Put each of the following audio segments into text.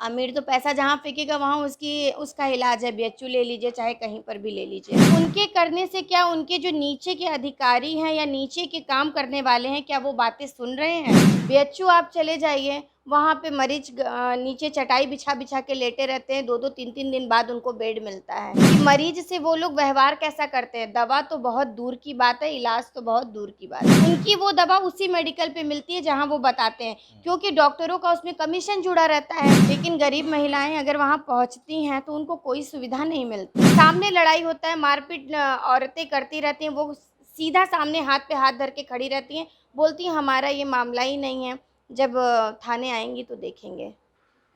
अमीर तो पैसा जहाँ फेंकेगा वहाँ उसका इलाज है, बीएचयू ले लीजिए चाहे कहीं पर भी ले लीजिए। उनके करने से क्या उनके जो नीचे के अधिकारी हैं या नीचे के काम करने वाले हैं, क्या वो बातें सुन रहे हैं? बीएचयू आप चले जाइए, वहाँ पे मरीज नीचे चटाई बिछा-बिछा के लेटे रहते हैं, 2-2 3-3 दिन बाद उनको बेड मिलता है। कि मरीज से वो लोग व्यवहार कैसा करते हैं? दवा तो बहुत दूर की बात है, इलाज तो बहुत दूर की बात है। उनकी वो दवा उसी मेडिकल पे मिलती है जहाँ वो बताते हैं, क्योंकि डॉक्टरों का उसमें कमीशन जुड़ा रहता है। लेकिन गरीब महिलाएं अगर वहाँ पहुँचती हैं तो उनको कोई सुविधा नहीं मिलती। सामने लड़ाई होता है, मारपीट औरतें करती रहती हैं, वो सीधा सामने हाथ पे हाथ धर के खड़ी रहती हैं, बोलती हैं हमारा ये मामला ही नहीं है, जब थाने आएंगी तो देखेंगे।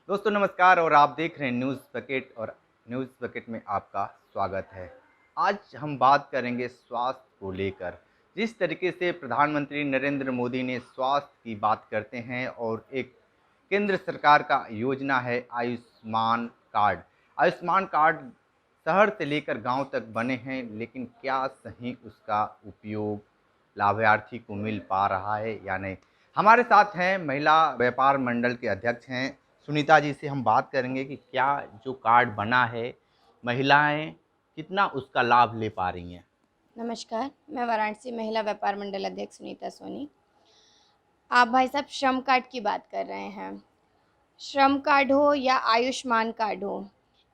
दोस्तों नमस्कार और आप देख रहे हैं न्यूज़ बकेट और न्यूज़ बकेट में आपका स्वागत है। आज हम बात करेंगे स्वास्थ्य को लेकर। जिस तरीके से प्रधानमंत्री नरेंद्र मोदी ने स्वास्थ्य की बात करते हैं और एक केंद्र सरकार का योजना है आयुष्मान कार्ड। आयुष्मान कार्ड शहर से लेकर गांव तक बने हैं, लेकिन क्या सही उसका उपयोग लाभार्थी को मिल पा रहा है या नहीं। हमारे साथ हैं महिला व्यापार मंडल के अध्यक्ष हैं सुनीता जी, से हम बात करेंगे कि क्या जो कार्ड बना है महिलाएं कितना उसका लाभ ले पा रही हैं। नमस्कार, मैं वाराणसी महिला व्यापार मंडल अध्यक्ष सुनीता सोनी। आप भाई साहब श्रम कार्ड की बात कर रहे हैं। श्रम कार्ड हो या आयुष्मान कार्ड हो,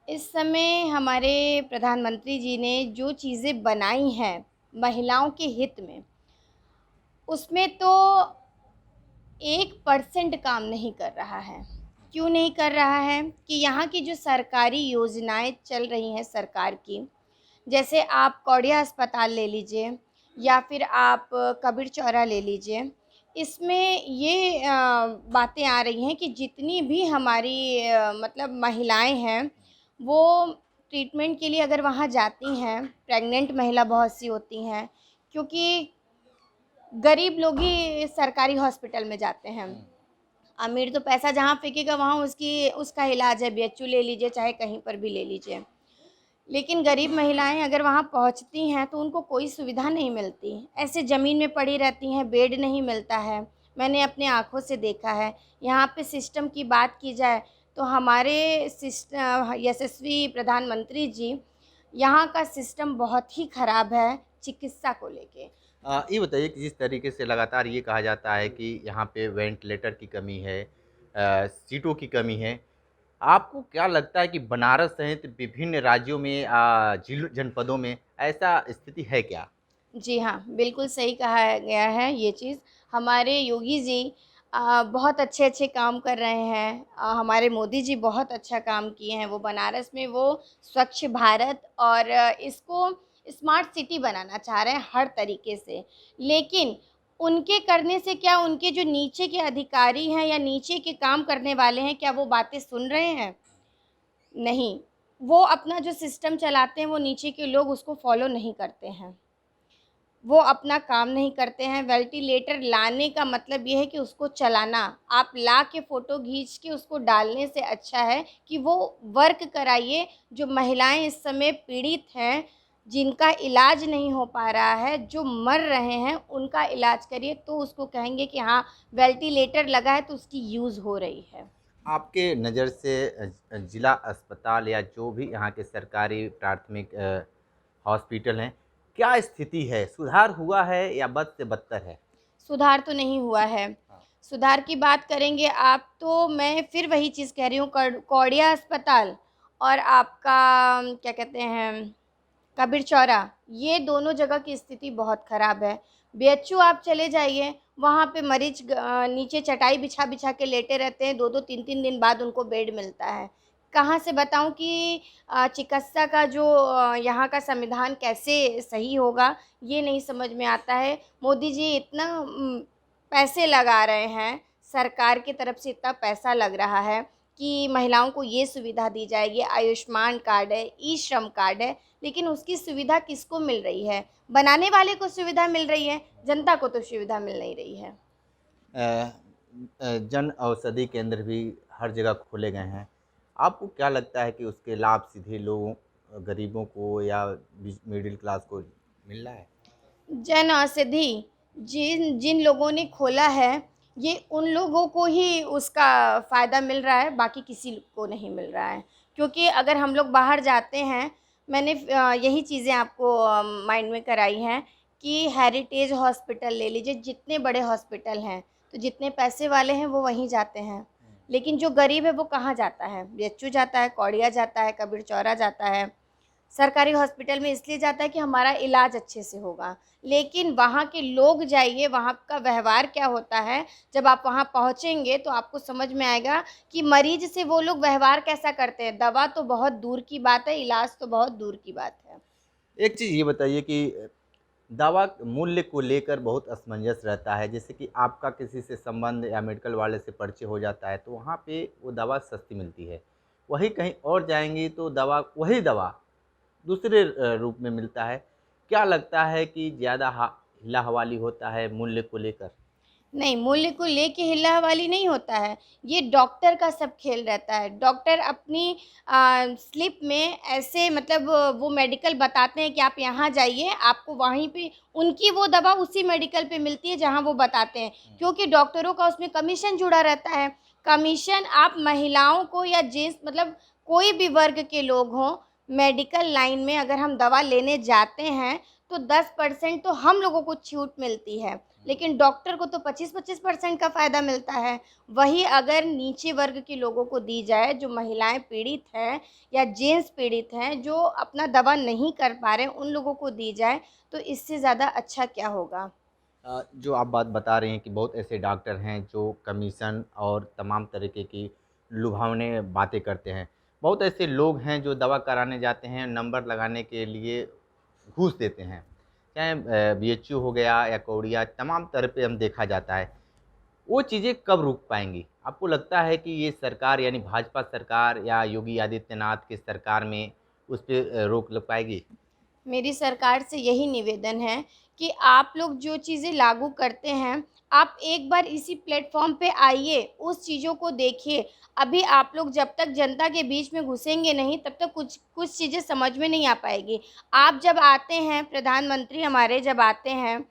इस समय हमारे प्रधानमंत्री जी ने जो चीज़ें बनाई हैं महिलाओं के हित में, उसमें तो 1% काम नहीं कर रहा है। क्यों नहीं कर रहा है? कि यहाँ की जो सरकारी योजनाएं चल रही हैं सरकार की, जैसे आप कौड़िया अस्पताल ले लीजिए या फिर आप कबीर चौरा ले लीजिए, इसमें ये बातें आ रही हैं कि जितनी भी हमारी मतलब महिलाएं हैं, वो ट्रीटमेंट के लिए अगर वहाँ जाती हैं, प्रेग्नेंट महिला बहुत सी होती हैं, क्योंकि गरीब लोग ही सरकारी हॉस्पिटल में जाते हैं। अमीर तो पैसा जहाँ फेंकेगा वहाँ उसका इलाज है, बीएचयू ले लीजिए चाहे कहीं पर भी ले लीजिए। लेकिन गरीब महिलाएं अगर वहाँ पहुँचती हैं तो उनको कोई सुविधा नहीं मिलती, ऐसे ज़मीन में पड़ी रहती हैं, बेड नहीं मिलता है। मैंने अपने आँखों से देखा है। यहाँ पे सिस्टम की बात की जाए तो हमारे यशस्वी प्रधानमंत्री जी, यहाँ का सिस्टम बहुत ही ख़राब है चिकित्सा को लेके। ये बताइए कि जिस तरीके से लगातार ये कहा जाता है कि यहाँ पे वेंटिलेटर की कमी है, सीटों की कमी है, आपको क्या लगता है कि बनारस सहित विभिन्न राज्यों में जिल जनपदों में ऐसा स्थिति है क्या? जी हाँ, बिल्कुल सही कहा गया है ये चीज़। हमारे योगी जी बहुत अच्छे-अच्छे काम कर रहे हैं। हमारे मोदी जी बहुत अच्छा काम किए हैं। वो बनारस में वो स्वच्छ भारत और इसको स्मार्ट सिटी बनाना चाह रहे हैं हर तरीके से। लेकिन उनके करने से क्या उनके जो नीचे के अधिकारी हैं या नीचे के काम करने वाले हैं, क्या वो बातें सुन रहे हैं? नहीं। वो अपना जो सिस्टम चलाते हैं, वो नीचे के लोग उसको फ़ॉलो नहीं करते हैं। वो अपना काम नहीं करते हैं। वेंटिलेटर लाने का मतलब ये है कि उसको चलाना, आप ला के फ़ोटो खींच के उसको डालने से अच्छा है कि वो वर्क कराइए। जो महिलाएं इस समय पीड़ित हैं, जिनका इलाज नहीं हो पा रहा है, जो मर रहे हैं, उनका इलाज करिए, तो उसको कहेंगे कि हाँ वेंटिलेटर लगा है तो उसकी यूज़ हो रही है। आपके नज़र से जिला अस्पताल या जो भी यहाँ के सरकारी प्राथमिक हॉस्पिटल हैं, क्या स्थिति है? सुधार हुआ है या बद से बदतर है? सुधार तो नहीं हुआ है। हाँ। सुधार की बात करेंगे आप तो मैं फिर वही चीज़ कह रही हूँ, कौड़िया अस्पताल और आपका क्या कहते हैं कबीर चौरा, ये दोनों जगह की स्थिति बहुत ख़राब है। बीएचयू आप चले जाइए, वहाँ पे मरीज नीचे चटाई बिछा-बिछा के लेटे रहते हैं, 2-2 3-3 दिन बाद उनको बेड मिलता है। कहाँ से बताऊँ कि चिकित्सा का जो यहाँ का संविधान कैसे सही होगा, ये नहीं समझ में आता है। मोदी जी इतना पैसे लगा रहे हैं, सरकार की तरफ से इतना पैसा लग रहा है कि महिलाओं को ये सुविधा दी जाएगी, आयुष्मान कार्ड है, ई-श्रम कार्ड है, लेकिन उसकी सुविधा किसको मिल रही है? बनाने वाले को सुविधा मिल रही है, जनता को तो सुविधा मिल नहीं रही है। अ जन औषधि केंद्र भी हर जगह खोले गए हैं। आपको क्या लगता है कि उसके लाभ सीधे लोगों गरीबों को या मिडिल क्लास को मिल रहा है? जन औषधि जिन जिन लोगों ने खोला है, ये उन लोगों को ही उसका फ़ायदा मिल रहा है, बाकी किसी को नहीं मिल रहा है। क्योंकि अगर हम लोग बाहर जाते हैं, मैंने यही चीज़ें आपको माइंड में कराई हैं कि हेरिटेज हॉस्पिटल ले लीजिए, जितने बड़े हॉस्पिटल हैं, तो जितने पैसे वाले हैं वो वहीं जाते हैं। लेकिन जो गरीब है वो कहाँ जाता है? बीएचयू जाता है, कौड़िया जाता है, कबीर चौरा जाता है। सरकारी हॉस्पिटल में इसलिए जाता है कि हमारा इलाज अच्छे से होगा। लेकिन वहाँ के लोग जाइए, वहाँ का व्यवहार क्या होता है, जब आप वहाँ पहुँचेंगे तो आपको समझ में आएगा कि मरीज़ से वो लोग व्यवहार कैसा करते हैं। दवा तो बहुत दूर की बात है, इलाज तो बहुत दूर की बात है। एक चीज़ ये बताइए कि दवा मूल्य को लेकर बहुत असमंजस रहता है, जैसे कि आपका किसी से संबंध या मेडिकल वाले से परिचय हो जाता है तो वहाँ पे वो दवा सस्ती मिलती है। वहीं कहीं और जाएँगी तो वही दवा दूसरे रूप में मिलता है। क्या लगता है कि ज़्यादा हिला-हवाली होता है मूल्य को लेकर? नहीं, मूल्य को लेके हिला-हवाली नहीं होता है। ये डॉक्टर का सब खेल रहता है। डॉक्टर अपनी स्लिप में ऐसे मतलब वो मेडिकल बताते हैं कि आप यहाँ जाइए, आपको वहीं पे उनकी वो दवा उसी मेडिकल पे मिलती है जहाँ वो बताते हैं। क्योंकि डॉक्टरों का उसमें कमीशन जुड़ा रहता है। कमीशन आप महिलाओं को या जेंट्स मतलब कोई भी वर्ग के लोग हों, मेडिकल लाइन में अगर हम दवा लेने जाते हैं, तो 10% तो हम लोगों को छूट मिलती है। लेकिन डॉक्टर को तो 25-25% का फ़ायदा मिलता है। वही अगर नीचे वर्ग के लोगों को दी जाए, जो महिलाएँ पीड़ित हैं या जेंट्स पीड़ित हैं, जो अपना दवा नहीं कर पा रहे हैं, उन लोगों को दी जाए, तो इससे ज़्यादा अच्छा क्या होगा? जो आप बात बता रहे हैं कि बहुत ऐसे डॉक्टर हैं जो कमीशन और तमाम तरीके की लुभावने बातें करते हैं। बहुत ऐसे लोग हैं जो दवा कराने जाते हैं, नंबर लगाने के लिए घूस देते हैं। चाहे बीएचयू हो गया या कौड़िया, तमाम तरह पे हम देखा जाता है। वो चीज़ें कब रुक पाएँगी? आपको लगता है कि ये सरकार यानी भाजपा सरकार या योगी आदित्यनाथ की सरकार में उस पे रोक लग पाएगी? मेरी सरकार से यही निवेदन है कि आप लोग जो चीज़ें लागू करते हैं, आप एक बार इसी प्लेटफ़ॉर्म पे आइए, उस चीज़ों को देखिए। अभी आप लोग जब तक जनता के बीच में घुसेंगे नहीं, तब तक कुछ कुछ चीज़ें समझ में नहीं आ पाएगी। आप जब आते हैं, प्रधानमंत्री हमारे जब आते हैं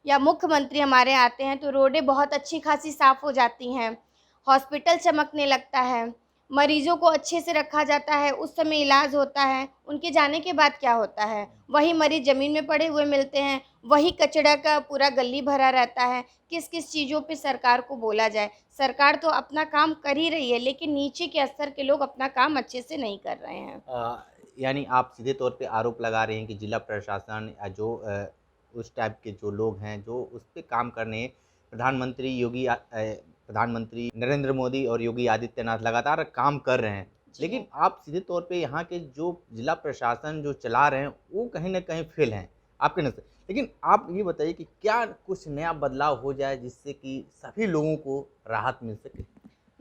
या मुख्यमंत्री हमारे आते हैं, तो रोडें बहुत अच्छी खासी साफ़ हो जाती हैं, हॉस्पिटल चमकने लगता है, मरीज़ों को अच्छे से रखा जाता है, उस समय इलाज होता है। उनके जाने के बाद क्या होता है? वही मरीज़ ज़मीन में पड़े हुए मिलते हैं, वही कचरा का पूरा गली भरा रहता है। किस-किस चीज़ों पे सरकार को बोला जाए? सरकार तो अपना काम कर ही रही है, लेकिन नीचे के स्तर के लोग अपना काम अच्छे से नहीं कर रहे हैं। यानी आप सीधे तौर पे आरोप लगा रहे हैं कि जिला प्रशासन या जो उस टाइप के जो लोग हैं जो उस पे काम कर रहे हैं, प्रधानमंत्री नरेंद्र मोदी और योगी आदित्यनाथ लगातार काम कर रहे हैं। जी। लेकिन आप सीधे तौर पे यहाँ के जो जिला प्रशासन जो चला रहे हैं, वो कहीं न कहीं फ़ेल हैं, आपके नज़र। लेकिन आप ये बताइए कि क्या कुछ नया बदलाव हो जाए जिससे कि सभी लोगों को राहत मिल सके?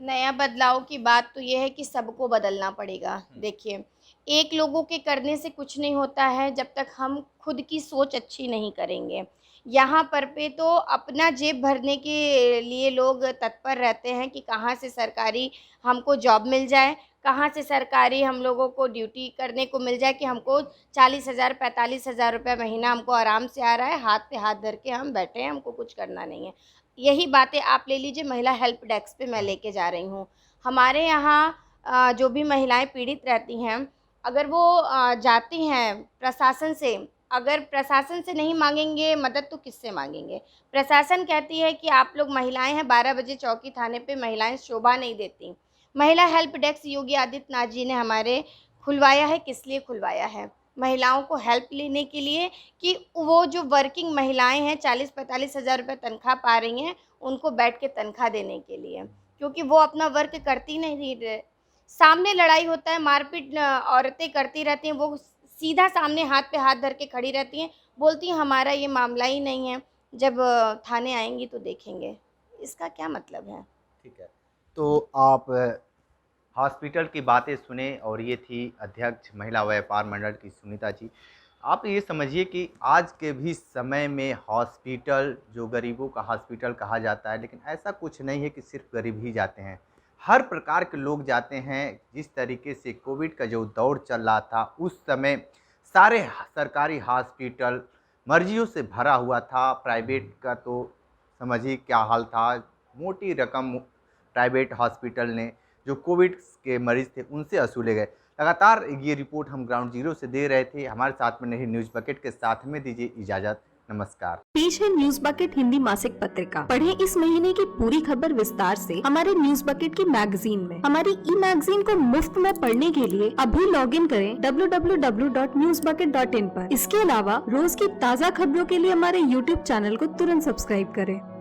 नया बदलाव की बात तो ये है कि सबको बदलना पड़ेगा। देखिए, एक लोगों के करने से कुछ नहीं होता है जब तक हम खुद की सोच अच्छी नहीं करेंगे। यहाँ पर पे तो अपना जेब भरने के लिए लोग तत्पर रहते हैं कि कहाँ से सरकारी हमको जॉब मिल जाए, कहाँ से सरकारी हम लोगों को ड्यूटी करने को मिल जाए कि हमको 40,000 45,000 रुपये महीना हमको आराम से आ रहा है, हाथ पे हाथ धर के हम बैठे हैं, हमको कुछ करना नहीं है। यही बातें आप ले लीजिए महिला हेल्प डेस्क पे मैं लेके जा रही हूँ। हमारे यहाँ जो भी महिलाएँ पीड़ित रहती हैं, अगर वो जाती हैं प्रशासन से, अगर प्रशासन से नहीं माँगेंगे मदद तो किससे माँगेंगे? प्रशासन कहती है कि आप लोग महिलाएँ हैं 12 बजे चौकी थाने पे महिलाएँ शोभा नहीं देती। महिला हेल्प डेस्क योगी आदित्यनाथ जी ने हमारे खुलवाया है, किस लिए खुलवाया है? महिलाओं को हेल्प लेने के लिए कि वो जो वर्किंग महिलाएँ हैं 40-45 हज़ार रुपये तनख्वाह पा रही हैं, उनको बैठ के तनख्वाह देने के लिए। क्योंकि वो अपना वर्क करती नहीं रहे। सामने लड़ाई होता है, मारपीट औरतें करती रहती हैं, वो सीधा सामने हाथ पे हाथ धर के खड़ी रहती हैं, बोलती हैं हमारा ये मामला ही नहीं है, जब थाने आएँगी तो देखेंगे। इसका क्या मतलब है? ठीक है। तो आप हॉस्पिटल की बातें सुने और ये थी अध्यक्ष महिला व्यापार मंडल की सुनीता जी। आप ये समझिए कि आज के भी समय में हॉस्पिटल जो गरीबों का हॉस्पिटल कहा जाता है, लेकिन ऐसा कुछ नहीं है कि सिर्फ गरीब ही जाते हैं। हर प्रकार के लोग जाते हैं। जिस तरीके से कोविड का जो दौर चल रहा था उस समय सारे सरकारी हॉस्पिटल मर्जियों से भरा हुआ था। प्राइवेट का तो समझिए क्या हाल था। मोटी रकम प्राइवेट हॉस्पिटल ने जो कोविड के मरीज थे उनसे वसूले गए। लगातार ये रिपोर्ट हम ग्राउंड जीरो से दे रहे थे। हमारे साथ में रही न्यूज़ बकेट के साथ में दीजिए इजाज़त। नमस्कार। पेश है न्यूज बकेट हिंदी मासिक पत्रिका। पढ़ें इस महीने की पूरी खबर विस्तार से हमारे न्यूज बकेट की मैगजीन में। हमारी ई मैगजीन को मुफ्त में पढ़ने के लिए अभी लॉगिन करें www.newsbucket.in पर। इसके अलावा रोज की ताज़ा खबरों के लिए हमारे YouTube चैनल को तुरंत सब्सक्राइब करें।